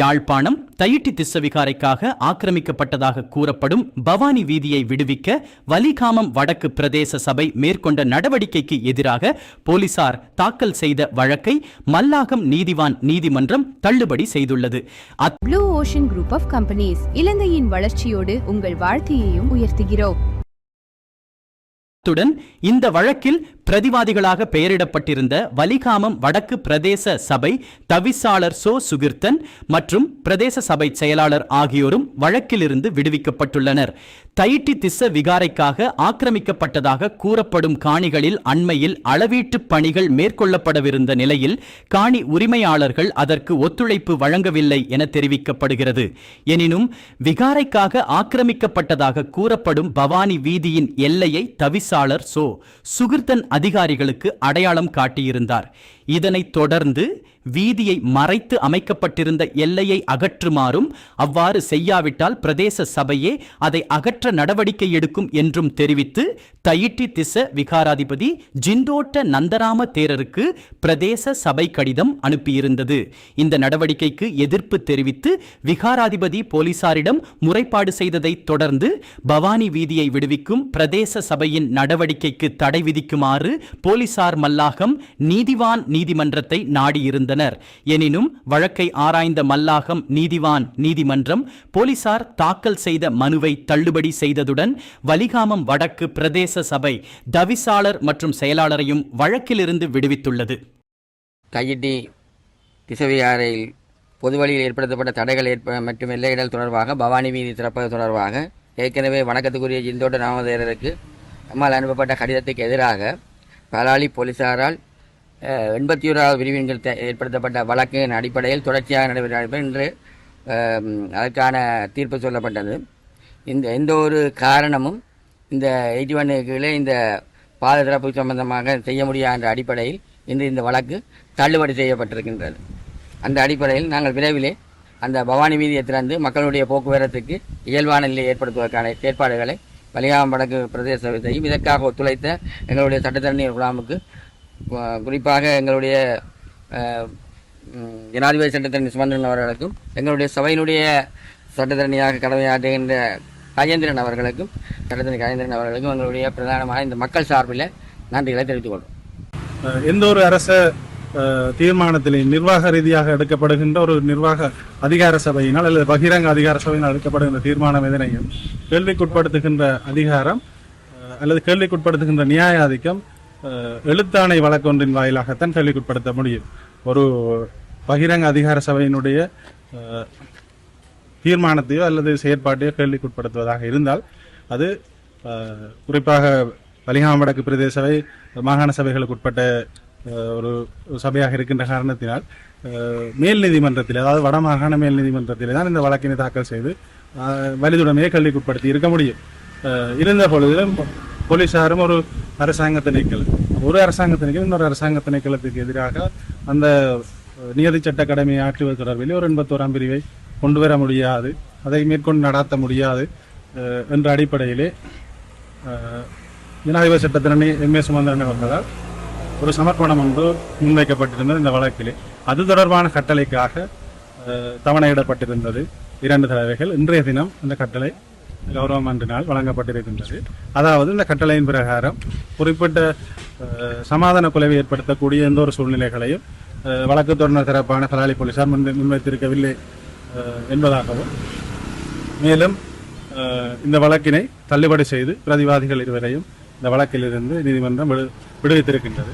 யாழ்ப்பாணம் தையிட்டி திஸ்ஸவிகாரைக்காக ஆக்கிரமிக்கப்பட்டதாக கூறப்படும் பவானி வீதியை விடுவிக்க வலிகாமம் வடக்கு பிரதேச சபை மேற்கொண்ட நடவடிக்கைக்கு எதிராக போலீசார் தாக்கல் செய்த வழக்கை மல்லாகம் நீதிவான் நீதிமன்றம் தள்ளுபடி செய்துள்ளது. Blue ocean group of companies இலங்கையின் வளர்ச்சியோடு உங்கள் வாழ்க்கையையும் உயர்த்துகிறோம். அத்துடன் இந்த வழக்கில் பிரதிவாதிகளாக பெயரிடப்பட்டிருந்த வலிகாமம் வடக்கு பிரதேச சபை தவிசாளர் சோ சுகிர்த்தன் மற்றும் பிரதேச சபை செயலாளர் ஆகியோரும் வழக்கிலிருந்து விடுவிக்கப்பட்டுள்ளனர். தையிட்டி திஸ்ஸ விகாரைக்காக ஆக்கிரமிக்கப்பட்டதாக கூறப்படும் காணிகளில் அண்மையில் அளவீட்டு பணிகள் மேற்கொள்ளப்படவிருந்த நிலையில் காணி உரிமையாளர்கள் அதற்கு ஒத்துழைப்பு வழங்கவில்லை என தெரிவிக்கப்படுகிறது. எனினும் விகாரைக்காக ஆக்கிரமிக்கப்பட்டதாக கூறப்படும் பவானி வீதியின் எல்லையை தவிசாளர் சோ சுகிர்த்தன் அதிகாரிகளுக்கு அடையாளம் காட்டியிருந்தார். இதனைத் தொடர்ந்து வீதியை மறைத்து அமைக்கப்பட்டிருந்த எல்லையை அகற்றுமாறும் அவ்வாறு செய்யாவிட்டால் பிரதேச சபையே அதை அகற்ற நடவடிக்கை எடுக்கும் என்றும் தெரிவித்து தையிட்டி திஸ்ஸ விகாராதிபதி ஜிந்தோட்ட நந்தராம தேரருக்கு பிரதேச சபை கடிதம் அனுப்பியிருந்தது. இந்த நடவடிக்கைக்கு எதிர்ப்பு தெரிவித்து விகாராதிபதி போலீசாரிடம் முறைப்பாடு செய்ததைத் தொடர்ந்து பவானி வீதியை விடுவிக்கும் பிரதேச சபையின் நடவடிக்கைக்கு தடை விதிக்குமாறு போலீசார் மல்லாகம் நீதிவான் நீதிமன்றத்தை நாடியிருந்தனர். எனினும் வழக்கை ஆராய்ந்த மல்லாகம் நீதிவான் நீதிமன்றம் போலீசார் தாக்கல் செய்த மனுவை தள்ளுபடி செய்ததுடன் வலிகாமம் வடக்கு பிரதேச சபை தவிசாளர் மற்றும் செயலாளரையும் வழக்கிலிருந்து விடுவித்துள்ளது. தையிட்டி திஸ்ஸவிகாரையில் பொது வழியில் ஏற்படுத்தப்பட்ட தடைகள் மற்றும் எல்லையிடல் தொடர்பாக பவானி வீதி திறப்பது தொடர்பாக ஏற்கனவே வணக்கத்துக்குரிய ஜிந்தோட்ட நாமதேரருக்கு நம்மால் அனுப்பப்பட்ட கடிதத்துக்கு எதிராக பலாலி போலீசாரால் 81வது பிரிவின் ஏற்படுத்தப்பட்ட வழக்கின் அடிப்படையில் தொடர்ச்சியாக நடைபெற்ற இன்று அதற்கான தீர்ப்பு சொல்லப்பட்டது. எந்த ஒரு காரணமும் இந்த 81 கீழே இந்த பாத திறப்பு சம்பந்தமாக செய்ய முடியாத என்ற அடிப்படையில் இன்று இந்த வழக்கு தள்ளுபடி செய்யப்பட்டிருக்கின்றது. அந்த அடிப்படையில் நாங்கள் விரைவிலே அந்த பவானி வீதியை திறந்து மக்களுடைய போக்குவரத்துக்கு இயல்பான நிலையை ஏற்படுத்துவதற்கான ஏற்பாடுகளை வலிகாமம் வடக்கு பிரதேச சபை செய்யும். இதற்காக ஒத்துழைத்த எங்களுடைய சட்டத்தரணி குழாமுக்கு குறிப்பாக எங்களுடைய ஜனாதிபதி சட்டத்தரணி சுமந்திரன் அவர்களுக்கும் எங்களுடைய சபையினுடைய சட்டத்தரணியாக கடமையாற்றுகின்ற கஜேந்திரன் அவர்களுக்கும் சட்டத்தரணி கஜேந்திரன் அவர்களுக்கும் எங்களுடைய பிரதானமான இந்த மக்கள் சார்பில் நன்றிகளை தெரிவித்துக் கொள்வோம். எந்த ஒரு அரச தீர்மானத்திலே நிர்வாக ரீதியாக எடுக்கப்படுகின்ற ஒரு நிர்வாக அதிகார சபையினால் அல்லது பகிரங்க அதிகார சபையினால் எடுக்கப்படுகின்ற தீர்மானம் எதனையும் கேள்விக்குட்படுத்துகின்ற அதிகாரம் அல்லது கேள்விக்குட்படுத்துகின்ற நியாயாதிக்கம் எழுத்தாணை வழக்கொன்றின் வாயிலாகத்தான் கேள்விக்குட்படுத்த முடியும். ஒரு பகிரங்க அதிகார சபையினுடைய தீர்மானத்தையோ அல்லது செயற்பாட்டையோ கேள்விக்குட்படுத்துவதாக இருந்தால் அது குறிப்பாக வலிகாமம் வடக்கு பிரதேச சபை மாகாண சபைகளுக்கு உட்பட்ட ஒரு சபையாக இருக்கின்ற காரணத்தினால் மேல் நீதிமன்றத்தில், அதாவது வடமாகாண மேல் நீதிமன்றத்திலே தான் இந்த வழக்கினை தாக்கல் செய்து வலிதுடமையை கேள்விக்குட்படுத்தி இருக்க முடியும். இருந்த பொழுதிலும் போலீசாரும் ஒரு அரசாங்க திணைக்களம், ஒரு அரசாங்க திணைக்களம் இன்னொரு அரசாங்க திணைக்களத்துக்கு எதிராக அந்த நியதி சட்ட கடமையை ஆற்றுவது தொடர்பில் ஒரு 81ஆம் பிரிவை கொண்டு வர முடியாது, அதை மேற்கொண்டு நடாத்த முடியாது என்ற அடிப்படையிலே ஜனாதிபதி சட்டத்தரணி எம்.ஏ. சுமந்திரன் அவர்களால் ஒரு சமர்ப்பணம் ஒன்று முன்வைக்கப்பட்டிருந்தது. இந்த வழக்கிலே அது தொடர்பான கட்டளைக்காக தவணையிடப்பட்டிருந்தது 2 தடவைகள். இன்றைய தினம் இந்த கட்டளை கௌரவ மன்றினால் வழங்கப்பட்டிருக்கின்றது. அதாவது இந்த கட்டளையின் பிரகாரம் குறிப்பிட்ட சமாதான குலைவை ஏற்படுத்தக்கூடிய எந்த ஒரு சூழ்நிலைகளையும் வழக்கு தொடர்ந்த தரப்பான பலாலி போலீசார் முன்வைத்திருக்கவில்லை என்பதாகவும், மேலும் இந்த வழக்கினை தள்ளுபடி செய்து பிரதிவாதிகள் இருவரையும் இந்த வழக்கிலிருந்து நீதிமன்றம் விடுவித்திருக்கின்றது.